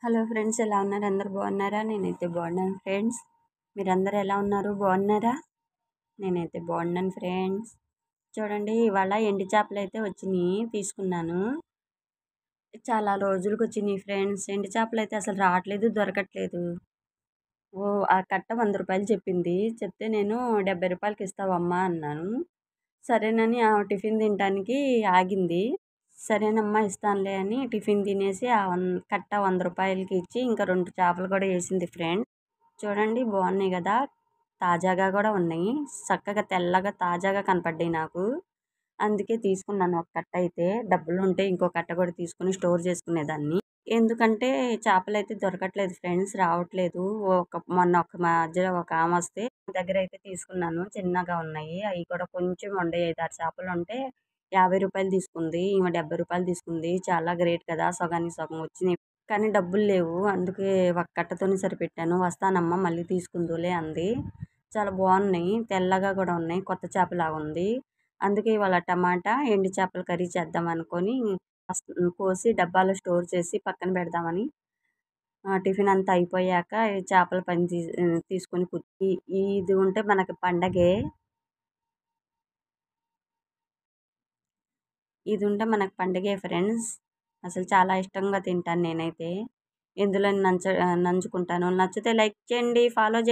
Hello friends, ఎలా ఉన్నారు? అందరూ బాగున్నారా? నేనైతే బాగున్నాను ఫ్రెండ్స్. మీరందరూ ఎలా ఉన్నారు? బాగున్నారా? నేనైతే బాగున్నాను ఫ్రెండ్స్. చూడండి, ఇవాళ ఎండు చేపలు అయితే వచ్చినాయి, తీసుకున్నాను. చాలా రోజులకు వచ్చినాయి ఫ్రెండ్స్. ఎండు చేపలు అయితే అసలు రావట్లేదు, దొరకట్లేదు. ఆ కట్ట ₹100 చెప్పింది. చెప్తే నేను ₹70కి ఇస్తావమ్మా అన్నాను. సరేనని ఆ టిఫిన్ తినడానికి ఆగింది. సరేనమ్మా ఇస్తానులే అని టిఫిన్ తినేసి కట్ట ₹100కి ఇచ్చి ఇంకా 2 చేపలు కూడా వేసింది ఫ్రెండ్. చూడండి, బాగున్నాయి కదా, తాజాగా కూడా ఉన్నాయి. చక్కగా తెల్లగా తాజాగా కనపడ్డాయి నాకు. అందుకే తీసుకున్నాను ఒక కట్ట. అయితే డబ్బులు ఉంటే ఇంకో కట్ట కూడా తీసుకుని స్టోర్ చేసుకునేదాన్ని. ఎందుకంటే చేపలైతే దొరకట్లేదు ఫ్రెండ్స్, రావట్లేదు. మొన్న ఒక మధ్యలో ఒక ఆమె వస్తే దగ్గర అయితే తీసుకున్నాను. చిన్నగా ఉన్నాయి. అవి కూడా కొంచెం ఉండే 5-6 చేపలు ఉంటే ₹50 తీసుకుంది. ఈమె ₹70 తీసుకుంది. చాలా గ్రేట్ కదా, సగానికి సగం వచ్చినాయి. కానీ డబ్బులు లేవు. అందుకే ఒక కట్టతోనే సరిపెట్టాను. వస్తానమ్మా మళ్ళీ తీసుకుందులే అంది. చాలా బాగున్నాయి, తెల్లగా కూడా ఉన్నాయి. కొత్త చేపలాగా ఉంది. అందుకే ఇవాళ టమాటా ఎండు చేపల కర్రీ చేద్దాం అనుకొని కోసి డబ్బాలో స్టోర్ చేసి పక్కన పెడదామని టిఫిన్ అంతా అయిపోయాక ఈ చేపల పని తీసుకొని ఇది ఉంటే మనకి పండగే. ఇది ఉంటే మనకు పండగే ఫ్రెండ్స్. అసలు చాలా ఇష్టంగా తింటాను నేనైతే. ఇందులో నంచుకుంటాను. నచ్చితే లైక్ చేయండి, ఫాలో చేయండి.